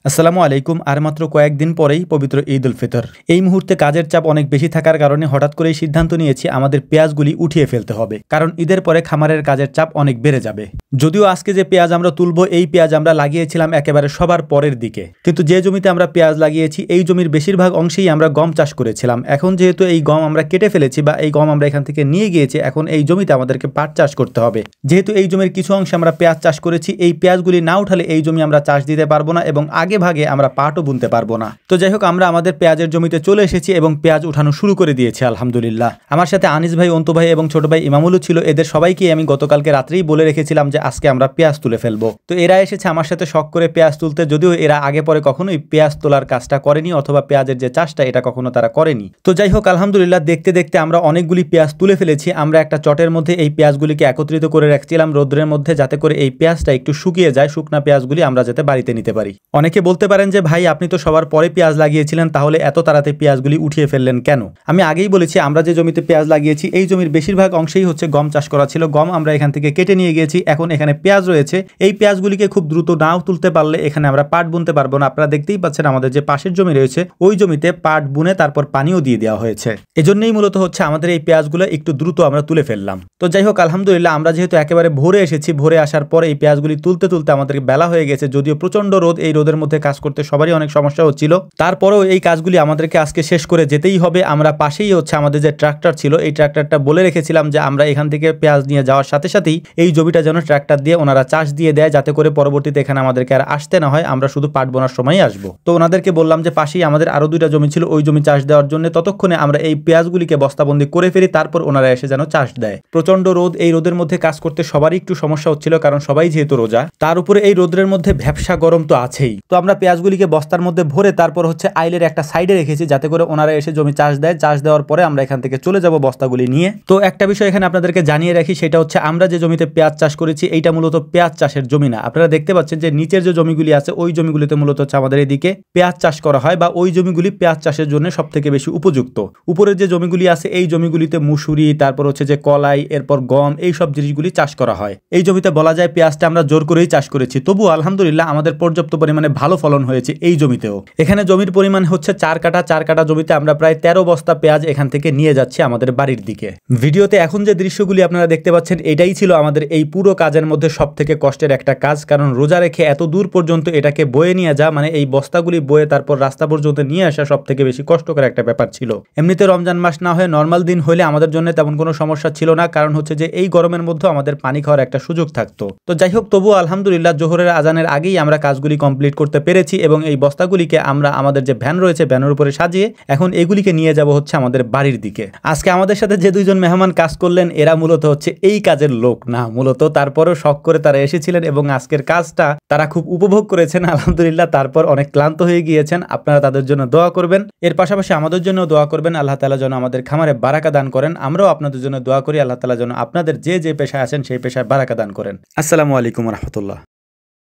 আসসালামু আলাইকুম। আর মাত্র কয়েকদিন পরেই পবিত্র ঈদ উল ফিতর। এই মুহূর্তে কাজের চাপ অনেক বেশি থাকার কারণে হঠাৎ করেই সিদ্ধান্ত নিয়েছি আমাদের পেঁয়াজগুলি উঠিয়ে ফেলতে হবে, কারণ ঈদের পরে খামারের কাজের চাপ অনেক বেড়ে যাবে। যদিও আজকে যে পেঁয়াজ আমরা তুলব এই পেঁয়াজ আমরা লাগিয়েছিলাম একেবারে সবার পরের দিকে, কিন্তু যে জমিতে আমরা পেঁয়াজ লাগিয়েছি এই জমির বেশিরভাগ অংশেই আমরা গম চাষ করেছিলাম। এখন যেহেতু এই গম আমরা কেটে ফেলেছি বা এই গম আমরা এখান থেকে নিয়ে গিয়েছি, এখন এই জমিতে আমাদেরকে পাট চাষ করতে হবে। যেহেতু এই জমির কিছু অংশে আমরা পেঁয়াজ চাষ করেছি, এই পেঁয়াজগুলি না উঠালে এই জমি আমরা চাষ দিতে পারবো না এবং আগে ভাগে আমরা পাটও বুনতে পারবো না। তো যাই হোক, আমরা আমাদের পেঁয়াজের জমিতে চলে এসেছি এবং পেঁয়াজ উঠানো শুরু করে দিয়েছি আলহামদুলিল্লাহ। আমার সাথে আনিস ভাই, অন্তু ভাই এবং ছোট ভাই ইমামুলও ছিল। এদের সবাইকে আমি গতকালকে রাত্রেই বলে রেখেছিলাম যে আজকে আমরা পেঁয়াজ তুলে ফেলবো। তো এরা এসেছে আমার সাথে শখ করে পেঁয়াজ তুলতে, যদিও এরা আগে পরে কখনোই পেঁয়াজ তোলার কাজটা করেনি অথবা পেঁয়াজের যে চাষটা এটা কখনো তারা করেনি। তো যাই হোক, আলহামদুলিল্লাহ দেখতে দেখতে আমরা অনেকগুলি পেঁয়াজ তুলে ফেলেছি। আমরা একটা চটের মধ্যে এই পেঁয়াজগুলিকে একত্রিত করে রাখছিলাম রোদ্রের মধ্যে, যাতে করে এই পেঁয়াজটা একটু শুকিয়ে যায়, শুকনা পেঁয়াজগুলি আমরা যাতে বাড়িতে নিতে পারি। অনেকে বলতে পারেন যে ভাই আপনি তো সবার পরে পেঁয়াজ লাগিয়েছিলেন, তাহলে এত তাড়াতাড়ি পেঁয়াজগুলি উঠিয়ে ফেললেন কেন? আমি আগেই বলেছি আমরা যে জমিতে পেঁয়াজ লাগিয়েছি এই জমির বেশিরভাগ অংশেই হচ্ছে গম চাষ করা ছিল। গম আমরা এখান থেকে কেটে নিয়ে গিয়েছি, এখন এখানে পেঁয়াজ রয়েছে। এই পেঁয়াজগুলিকে খুব দ্রুত নাও তুলতে পারলে এখানে আমরা পাট বুনতে পারবো না। আপনারা দেখতেই পাচ্ছেন আমাদের যে পাশের জমি রয়েছে ওই জমিতে পাট বুনে তারপর পানিও দিয়ে দেওয়া হয়েছে। এজন্যই মূলত হচ্ছে আমাদের এই পেঁয়াজগুলো একটু দ্রুত আমরা তুলে ফেললাম। তো যাই হোক, আলহামদুলিল্লাহ আমরা যেহেতু একেবারে ভোরে এসেছি, ভোরে আসার পর এই পেঁয়াজগুলি তুলতে তুলতে আমাদের বেলা হয়ে গেছে। যদিও প্রচন্ড রোদ, এই রোদের মধ্যে কাজ করতে সবারই অনেক সমস্যা হচ্ছিল, তারপরেও এই কাজগুলি আমাদেরকে আজকে শেষ করে যেতেই হবে। আমরা পাশেই হচ্ছে আমাদের যে ট্রাক্টর ছিল এই ট্রাক্টরটা বলে রেখেছিলাম যে আমরা এখান থেকে পেঁয়াজ নিয়ে যাওয়ার সাথে সাথেই এই জমিটা যেন ট্রাক্টর দিয়ে ওনারা চাষ দিয়ে দেয়, যাতে করে পরবর্তীতে এখানে আমাদেরকে আর আসতে না হয়, আমরা শুধু পাট বোনার সময়ই আসবো। তো ওনাদেরকে বললাম যে পাশেই আমাদের আরো দুইটা জমি ছিল ওই জমি চাষ দেওয়ার জন্য, ততক্ষণে আমরা এই পেঁয়াজগুলিকে বস্তাবন্দি করে ফেলি, তারপর ওনারা এসে যেন চাষ দেয়। প্রচন্ড রোদ, এই রোদের মধ্যে কাজ করতে সবারই একটু সমস্যা হচ্ছিল, কারণ সবাই যেহেতু রোজা, তার উপরে এই রোদের মধ্যে ভ্যাপসা গরম তো আছেই। তো আমরা পেঁয়াজগুলিকে বস্তার মধ্যে ভরে তারপর হচ্ছে আইলের একটা সাইডে রেখেছি, যাতে করে ওনারা এসে জমি চাষ দেয়। চাষ দেওয়ার পরে আমরা এখান থেকে চলে যাব বস্তাগুলি নিয়ে। তো একটা বিষয় এখানে আপনাদেরকে জানিয়ে রাখি, সেটা হচ্ছে আমরা যে জমিতে পেঁয়াজ চাষ করেছি এইটা মূলত পেঁয়াজ চাষের জমি না। আপনারা দেখতে পাচ্ছেন যে নিচের যে জমিগুলি আছে ওই জমিগুলিতে মূলত হচ্ছে আমাদের এদিকে পেঁয়াজ চাষ করা হয়, বা ওই জমিগুলি পেঁয়াজ চাষের জন্য সব থেকে বেশি উপযুক্ত। উপরের যে জমিগুলি আছে এই জমিগুলিতে মুসুরি, তারপর হচ্ছে যে কলাই, এরপর গম, এই সব জিনিসগুলি চাষ করা হয়। এই জমিতে বলা যায় পেঁয়াজটা আমরা জোর করেই চাষ করেছি, তবু আলহামদুলিল্লাহ আমাদের পর্যাপ্ত পরিমাণে ভালো ফলন হয়েছে এই জমিতেও। এখানে জমির পরিমাণ হচ্ছে 4 কাঠা জমিতে আমরা প্রায় 13 বস্তা পেঁয়াজ এখান থেকে নিয়ে যাচ্ছি আমাদের বাড়ির দিকে। ভিডিওতে এখন যে দৃশ্যগুলি আপনারা দেখতে পাচ্ছেন এটাই ছিল আমাদের এই পুরো কাজের মধ্যে সব থেকে কষ্টের একটা কাজ, কারণ রোজা রেখে এত দূর পর্যন্ত এটাকে বয়ে নিয়ে যা, মানে এই বস্তাগুলি বয়ে তারপর রাস্তা পর্যন্ত নিয়ে আসা সব থেকে বেশি কষ্টকর একটা ব্যাপার ছিল। এমনিতে রমজান মাস না হয়ে নর্মাল দিন হলে আমাদের জন্য তেমন কোনো সমস্যা ছিল না, কারণ হচ্ছে যে এই গরমের মধ্যে আমাদের পানি খাওয়ার একটা সুযোগ থাকতো। তো যাই হোক, তবুও আলহামদুলিল্লাহ জোহরের আজানের আগেই আমরা কাজগুলি কমপ্লিট করতে পেরেছি এবং এই বস্তাগুলিকে আমরা আমাদের যে ভ্যান রয়েছে ভ্যানের উপরে সাজিয়ে এখন এগুলিকে নিয়ে যাব হচ্ছে আমাদের বাড়ির দিকে। আজকে আমাদের সাথে যে দুইজন মেহমান কাজ করলেন এরা মূলত হচ্ছে এই কাজের লোক না, মূলত তারপরও শখ করে তারা এসেছিলেন এবং আজকের কাজটা তারা খুব উপভোগ করেছেন আলহামদুলিল্লাহ। তারপর অনেক ক্লান্ত হয়ে গিয়েছেন, আপনারা তাদের জন্য দোয়া করবেন। এর পাশাপাশি আমাদের জন্য দোয়া করবেন, আল্লাহ তাআলা যেন আমাদের খামারে বারাকা দান করেন। আমরাও আপনাদের জন্য দোয়া করি, আল্লাহ তাআলা যেন আপনাদের যে যে পেশায় আছেন সেই পেশায় বারাকা দান করেন। আসসালামু আলাইকুম ওয়া রাহমাতুল্লাহ।